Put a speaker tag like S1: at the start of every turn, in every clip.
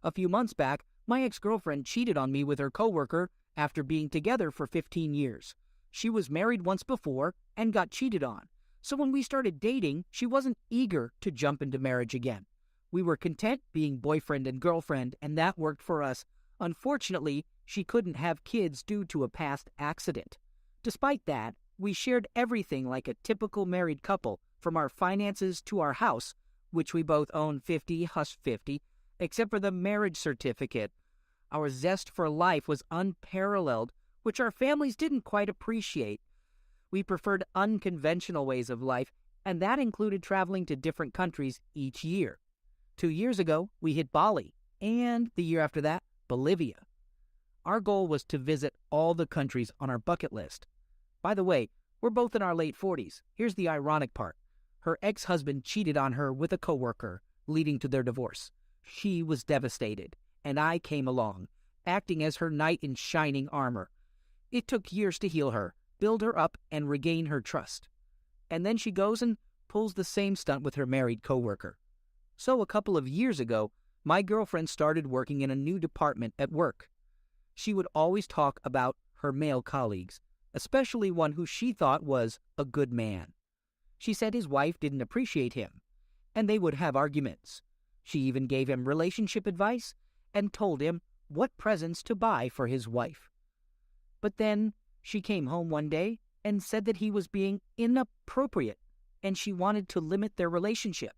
S1: A few months back, my ex-girlfriend cheated on me with her coworker after being together for 15 years. She was married once before and got cheated on. So when we started dating, she wasn't eager to jump into marriage again. We were content being boyfriend and girlfriend, and that worked for us. Unfortunately, she couldn't have kids due to a past accident. Despite that, we shared everything like a typical married couple, from our finances to our house, which we both own 50-50, except for the marriage certificate. Our zest for life was unparalleled, which our families didn't quite appreciate. We preferred unconventional ways of life, and that included traveling to different countries each year. 2 years ago, we hit Bali, and the year after that, Bolivia. Our goal was to visit all the countries on our bucket list. By the way, we're both in our late 40s. Here's the ironic part. Her ex-husband cheated on her with a coworker, leading to their divorce. She was devastated, and I came along, acting as her knight in shining armor. It took years to heal her, build her up, and regain her trust. And then she goes and pulls the same stunt with her married coworker. So a couple of years ago, my girlfriend started working in a new department at work. She would always talk about her male colleagues, especially one who she thought was a good man. She said his wife didn't appreciate him, and they would have arguments. She even gave him relationship advice and told him what presents to buy for his wife. But then she came home one day and said that he was being inappropriate, and she wanted to limit their relationship.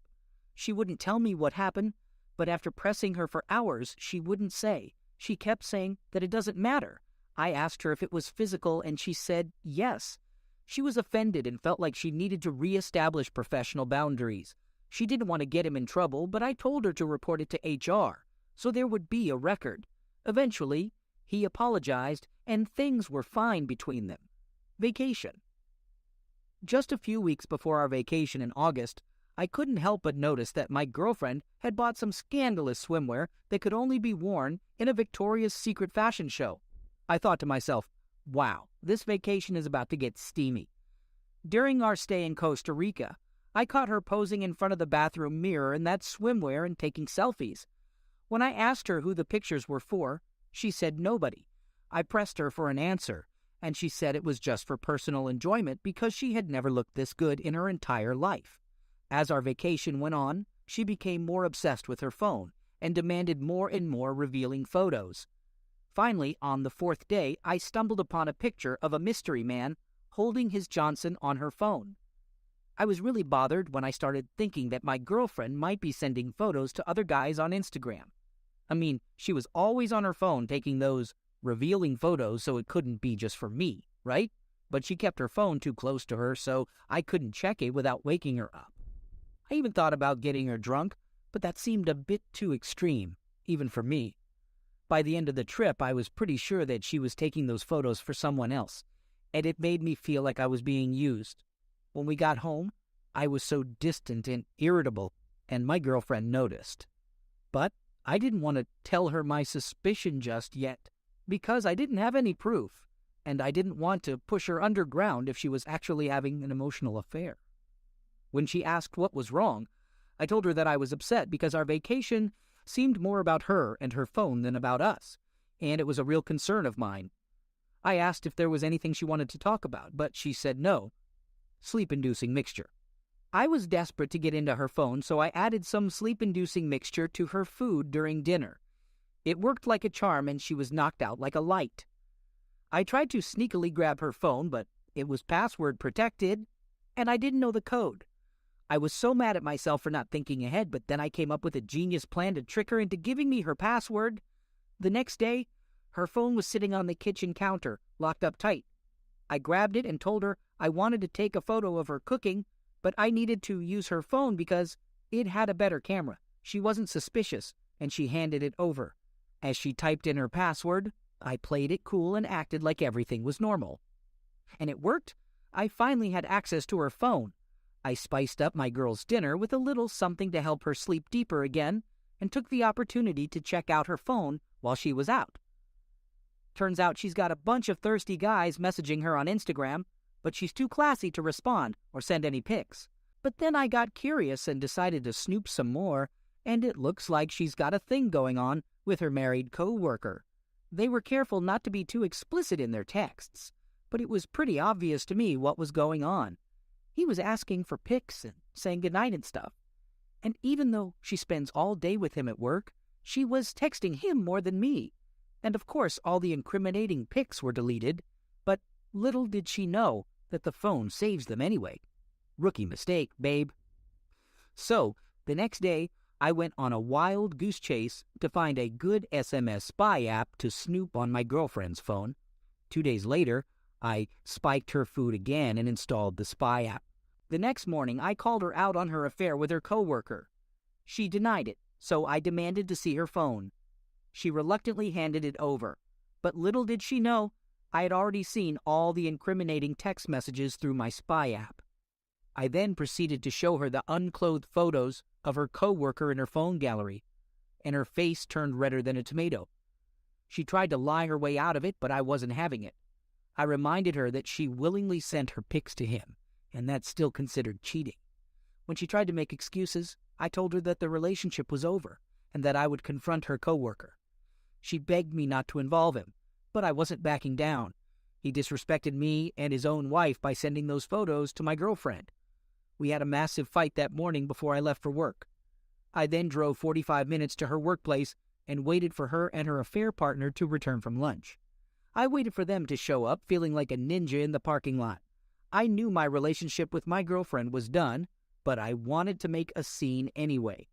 S1: She wouldn't tell me what happened, but after pressing her for hours, she wouldn't say. She kept saying that it doesn't matter. I asked her if it was physical, and she said yes. She was offended and felt like she needed to reestablish professional boundaries. She didn't want to get him in trouble, but I told her to report it to HR, so there would be a record. Eventually, he apologized, and things were fine between them. Vacation. Just a few weeks before our vacation in August, I couldn't help but notice that my girlfriend had bought some scandalous swimwear that could only be worn in a Victoria's Secret fashion show. I thought to myself, wow, this vacation is about to get steamy. During our stay in Costa Rica, I caught her posing in front of the bathroom mirror in that swimwear and taking selfies. When I asked her who the pictures were for, she said nobody. I pressed her for an answer, and she said it was just for personal enjoyment because she had never looked this good in her entire life. As our vacation went on, she became more obsessed with her phone and demanded more and more revealing photos. Finally, on the 4th day, I stumbled upon a picture of a mystery man holding his Johnson on her phone. I was really bothered when I started thinking that my girlfriend might be sending photos to other guys on Instagram. I mean, she was always on her phone taking those revealing photos, so it couldn't be just for me, right? But she kept her phone too close to her, so I couldn't check it without waking her up. I even thought about getting her drunk, but that seemed a bit too extreme, even for me. By the end of the trip, I was pretty sure that she was taking those photos for someone else, and it made me feel like I was being used. When we got home, I was so distant and irritable, and my girlfriend noticed. But I didn't want to tell her my suspicion just yet, because I didn't have any proof, and I didn't want to push her underground if she was actually having an emotional affair. When she asked what was wrong, I told her that I was upset because our vacation seemed more about her and her phone than about us, and it was a real concern of mine. I asked if there was anything she wanted to talk about, but she said no. Sleep-inducing mixture. I was desperate to get into her phone, so I added some sleep-inducing mixture to her food during dinner. It worked like a charm, and she was knocked out like a light. I tried to sneakily grab her phone, but it was password protected, and I didn't know the code. I was so mad at myself for not thinking ahead, but then I came up with a genius plan to trick her into giving me her password. The next day, her phone was sitting on the kitchen counter, locked up tight. I grabbed it and told her I wanted to take a photo of her cooking, but I needed to use her phone because it had a better camera. She wasn't suspicious, and she handed it over. As she typed in her password, I played it cool and acted like everything was normal. And it worked. I finally had access to her phone. I spiced up my girl's dinner with a little something to help her sleep deeper again and took the opportunity to check out her phone while she was out. Turns out she's got a bunch of thirsty guys messaging her on Instagram, but she's too classy to respond or send any pics. But then I got curious and decided to snoop some more, and it looks like she's got a thing going on with her married co-worker. They were careful not to be too explicit in their texts, but it was pretty obvious to me what was going on. He was asking for pics and saying goodnight and stuff. And even though she spends all day with him at work, she was texting him more than me. And of course, all the incriminating pics were deleted, but little did she know that the phone saves them anyway. Rookie mistake, babe. So, the next day, I went on a wild goose chase to find a good SMS spy app to snoop on my girlfriend's phone. 2 days later, I spiked her food again and installed the spy app. The next morning, I called her out on her affair with her coworker. She denied it, so I demanded to see her phone. She reluctantly handed it over, but little did she know I had already seen all the incriminating text messages through my spy app. I then proceeded to show her the unclothed photos of her coworker in her phone gallery, and her face turned redder than a tomato. She tried to lie her way out of it, but I wasn't having it. I reminded her that she willingly sent her pics to him, and that's still considered cheating. When she tried to make excuses, I told her that the relationship was over and that I would confront her coworker. She begged me not to involve him, but I wasn't backing down. He disrespected me and his own wife by sending those photos to my girlfriend. We had a massive fight that morning before I left for work. I then drove 45 minutes to her workplace and waited for her and her affair partner to return from lunch. I waited for them to show up, feeling like a ninja in the parking lot. I knew my relationship with my girlfriend was done, but I wanted to make a scene anyway.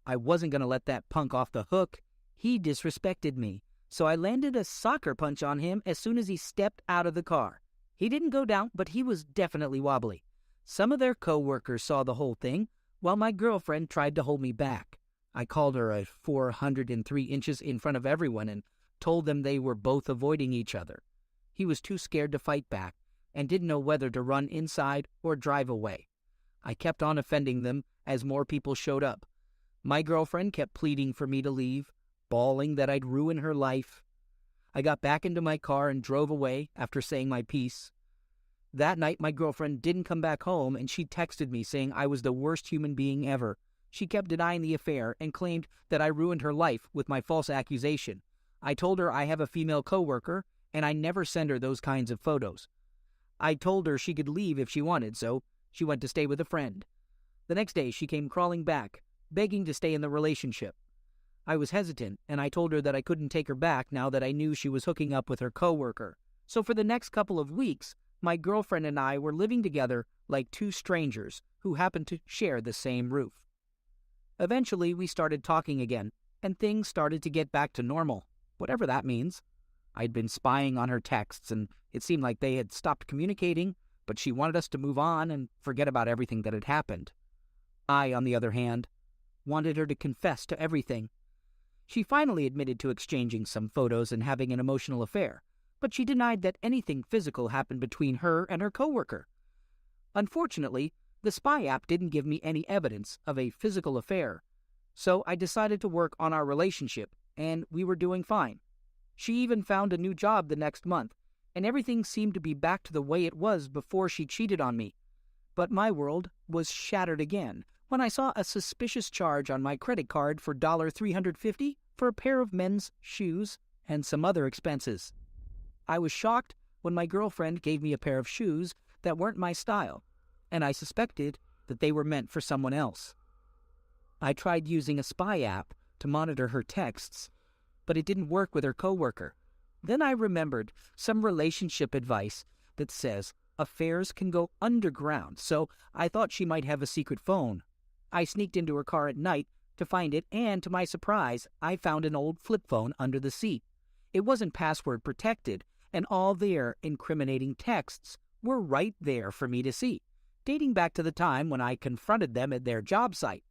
S1: I wasn't going to let that punk off the hook. He disrespected me, so I landed a soccer punch on him as soon as he stepped out of the car. He didn't go down, but he was definitely wobbly. Some of their co-workers saw the whole thing, while my girlfriend tried to hold me back. I called her a 403 inches in front of everyone and told them they were both avoiding each other. He was too scared to fight back and didn't know whether to run inside or drive away. I kept on offending them as more people showed up. My girlfriend kept pleading for me to leave, bawling that I'd ruin her life. I got back into my car and drove away after saying my piece. That night, my girlfriend didn't come back home, and she texted me saying I was the worst human being ever. She kept denying the affair and claimed that I ruined her life with my false accusation. I told her I have a female coworker, and I never send her those kinds of photos. I told her she could leave if she wanted, so she went to stay with a friend. The next day, she came crawling back, begging to stay in the relationship. I was hesitant, and I told her that I couldn't take her back now that I knew she was hooking up with her coworker. So for the next couple of weeks, my girlfriend and I were living together like two strangers who happened to share the same roof. Eventually, we started talking again, and things started to get back to normal, whatever that means. I'd been spying on her texts, and it seemed like they had stopped communicating, but she wanted us to move on and forget about everything that had happened. I, on the other hand, wanted her to confess to everything. She finally admitted to exchanging some photos and having an emotional affair, but she denied that anything physical happened between her and her coworker. Unfortunately, the spy app didn't give me any evidence of a physical affair, so I decided to work on our relationship, and we were doing fine. She even found a new job the next month, and everything seemed to be back to the way it was before she cheated on me. But my world was shattered again when I saw a suspicious charge on my credit card for $350 for a pair of men's shoes and some other expenses. I was shocked when my girlfriend gave me a pair of shoes that weren't my style, and I suspected that they were meant for someone else. I tried using a spy app to monitor her texts, but it didn't work with her coworker. Then I remembered some relationship advice that says affairs can go underground, so I thought she might have a secret phone. I sneaked into her car at night to find it, and to my surprise, I found an old flip phone under the seat. It wasn't password protected, and all their incriminating texts were right there for me to see, dating back to the time when I confronted them at their job site.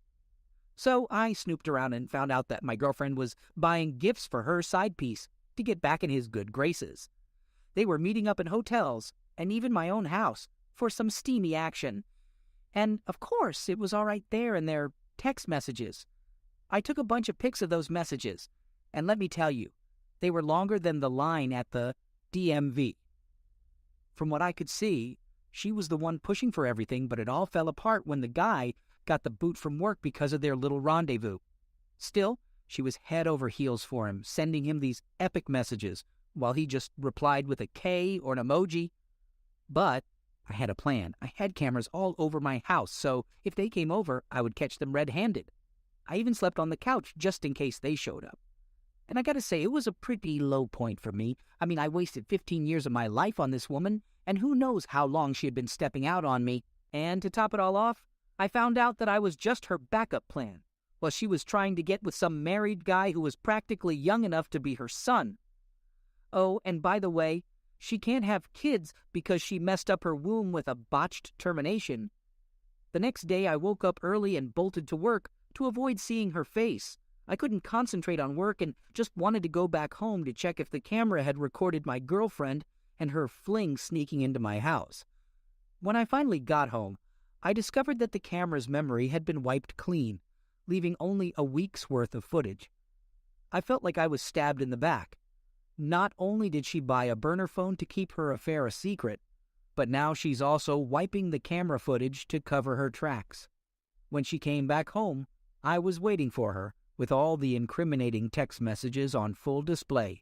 S1: So I snooped around and found out that my girlfriend was buying gifts for her side piece to get back in his good graces. They were meeting up in hotels and even my own house for some steamy action. And, of course, it was all right there in their text messages. I took a bunch of pics of those messages, and let me tell you, they were longer than the line at the DMV. From what I could see, she was the one pushing for everything, but it all fell apart when the guy got the boot from work because of their little rendezvous. Still, she was head over heels for him, sending him these epic messages, while he just replied with a K or an emoji. But I had a plan. I had cameras all over my house, so if they came over, I would catch them red-handed. I even slept on the couch just in case they showed up. And I gotta say, it was a pretty low point for me. I mean, I wasted 15 years of my life on this woman, and who knows how long she had been stepping out on me. And to top it all off, I found out that I was just her backup plan, while she was trying to get with some married guy who was practically young enough to be her son. Oh, and by the way, she can't have kids because she messed up her womb with a botched termination. The next day, I woke up early and bolted to work to avoid seeing her face. I couldn't concentrate on work and just wanted to go back home to check if the camera had recorded my girlfriend and her fling sneaking into my house. When I finally got home, I discovered that the camera's memory had been wiped clean, leaving only a week's worth of footage. I felt like I was stabbed in the back. Not only did she buy a burner phone to keep her affair a secret, but now she's also wiping the camera footage to cover her tracks. When she came back home, I was waiting for her, with all the incriminating text messages on full display.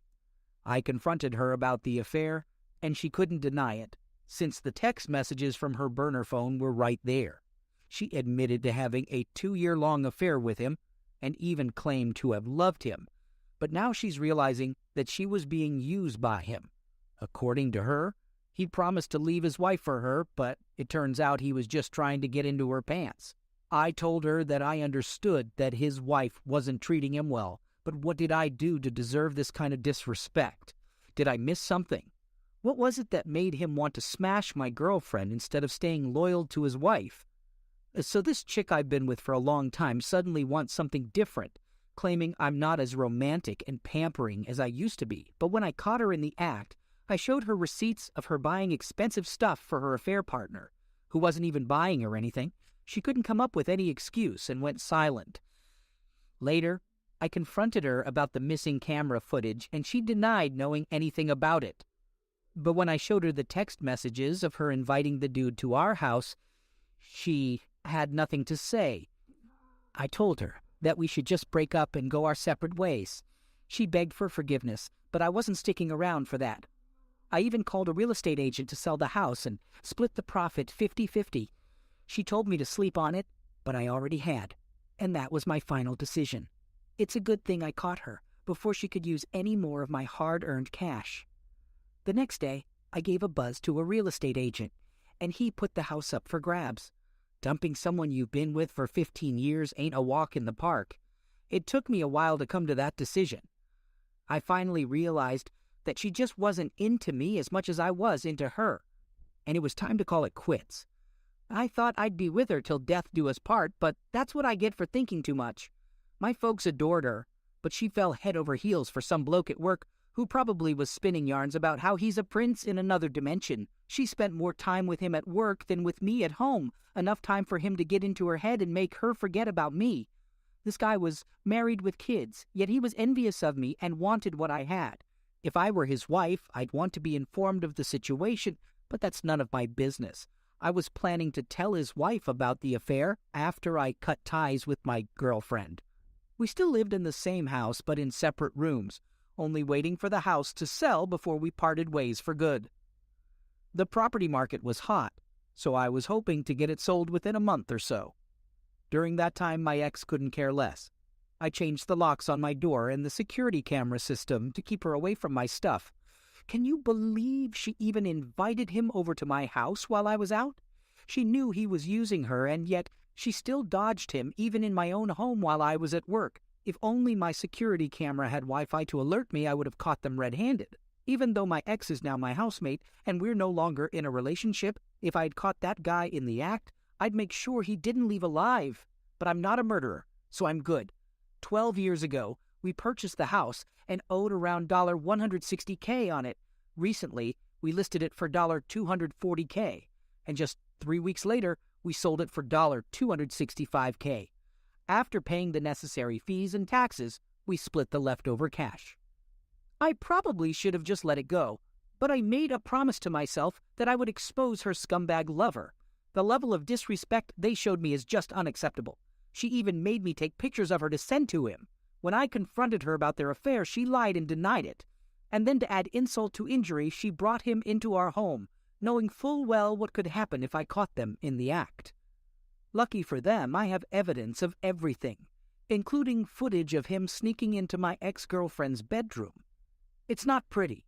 S1: I confronted her about the affair, and she couldn't deny it, since the text messages from her burner phone were right there. She admitted to having a 2-year-long affair with him, and even claimed to have loved him. But now she's realizing that she was being used by him. According to her, he promised to leave his wife for her, but it turns out he was just trying to get into her pants. I told her that I understood that his wife wasn't treating him well, but what did I do to deserve this kind of disrespect? Did I miss something? What was it that made him want to smash my girlfriend instead of staying loyal to his wife? So this chick I've been with for a long time suddenly wants something different, claiming I'm not as romantic and pampering as I used to be. But when I caught her in the act, I showed her receipts of her buying expensive stuff for her affair partner, who wasn't even buying her anything. She couldn't come up with any excuse and went silent. Later, I confronted her about the missing camera footage, and she denied knowing anything about it. But when I showed her the text messages of her inviting the dude to our house, she had nothing to say. I told her that we should just break up and go our separate ways. She begged for forgiveness, but I wasn't sticking around for that. I even called a real estate agent to sell the house and split the profit 50-50. She told me to sleep on it, but I already had, and that was my final decision. It's a good thing I caught her before she could use any more of my hard-earned cash. The next day, I gave a buzz to a real estate agent, and he put the house up for grabs. Dumping someone you've been with for 15 years ain't a walk in the park. It took me a while to come to that decision. I finally realized that she just wasn't into me as much as I was into her, and it was time to call it quits. I thought I'd be with her till death do us part, but that's what I get for thinking too much. My folks adored her, but she fell head over heels for some bloke at work who probably was spinning yarns about how he's a prince in another dimension. She spent more time with him at work than with me at home, enough time for him to get into her head and make her forget about me. This guy was married with kids, yet he was envious of me and wanted what I had. If I were his wife, I'd want to be informed of the situation, but that's none of my business. I was planning to tell his wife about the affair after I cut ties with my girlfriend. We still lived in the same house, but in separate rooms, only waiting for the house to sell before we parted ways for good. The property market was hot, so I was hoping to get it sold within a month or so. During that time, my ex couldn't care less. I changed the locks on my door and the security camera system to keep her away from my stuff. Can you believe she even invited him over to my house while I was out? She knew he was using her, and yet she still dodged him even in my own home while I was at work. If only my security camera had Wi-Fi to alert me, I would have caught them red-handed. Even though my ex is now my housemate and we're no longer in a relationship, if I'd caught that guy in the act, I'd make sure he didn't leave alive. But I'm not a murderer, so I'm good. 12 years ago, we purchased the house and owed around $160K on it. Recently, we listed it for $240K, and just 3 weeks later, we sold it for $265K. After paying the necessary fees and taxes, we split the leftover cash. I probably should have just let it go, but I made a promise to myself that I would expose her scumbag lover. The level of disrespect they showed me is just unacceptable. She even made me take pictures of her to send to him. When I confronted her about their affair, she lied and denied it. And then to add insult to injury, she brought him into our home, knowing full well what could happen if I caught them in the act. Lucky for them, I have evidence of everything, including footage of him sneaking into my ex-girlfriend's bedroom. It's not pretty,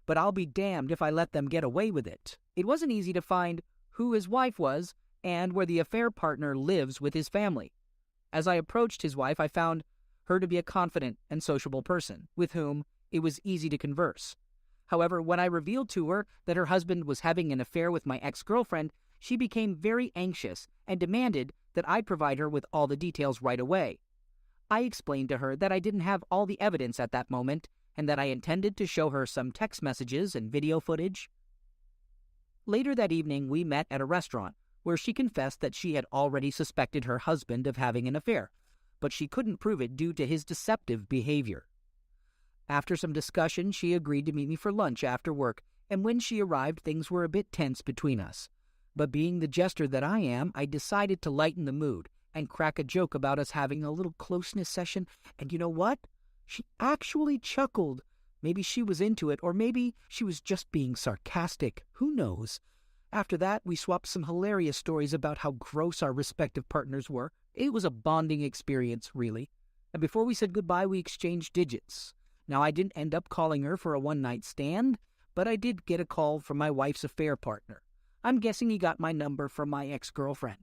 S1: but I'll be damned if I let them get away with it. It wasn't easy to find who his wife was and where the affair partner lives with his family. As I approached his wife, I found her to be a confident and sociable person, with whom it was easy to converse. However, when I revealed to her that her husband was having an affair with my ex-girlfriend, she became very anxious and demanded that I provide her with all the details right away. I explained to her that I didn't have all the evidence at that moment and that I intended to show her some text messages and video footage. Later that evening, we met at a restaurant where she confessed that she had already suspected her husband of having an affair, but she couldn't prove it due to his deceptive behavior. After some discussion, she agreed to meet me for lunch after work, and when she arrived, things were a bit tense between us. But being the jester that I am, I decided to lighten the mood and crack a joke about us having a little closeness session, and you know what? She actually chuckled. Maybe she was into it, or maybe she was just being sarcastic. Who knows? After that, we swapped some hilarious stories about how gross our respective partners were. It was a bonding experience, really. And before we said goodbye, we exchanged digits. Now, I didn't end up calling her for a one-night stand, but I did get a call from my wife's affair partner. I'm guessing he got my number from my ex-girlfriend.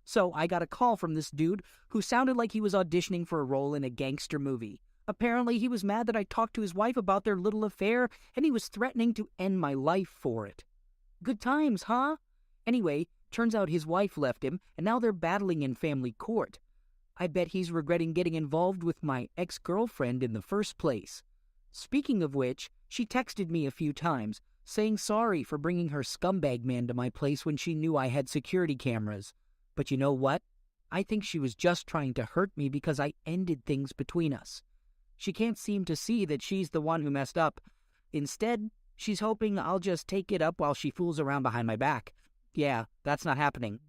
S1: So I got a call from this dude who sounded like he was auditioning for a role in a gangster movie. Apparently, he was mad that I talked to his wife about their little affair, and he was threatening to end my life for it. Good times, huh? Anyway, turns out his wife left him, and now they're battling in family court. I bet he's regretting getting involved with my ex-girlfriend in the first place. Speaking of which, she texted me a few times, saying sorry for bringing her scumbag man to my place when she knew I had security cameras. But you know what? I think she was just trying to hurt me because I ended things between us. She can't seem to see that she's the one who messed up. Instead, she's hoping I'll just take it up while she fools around behind my back. Yeah, that's not happening.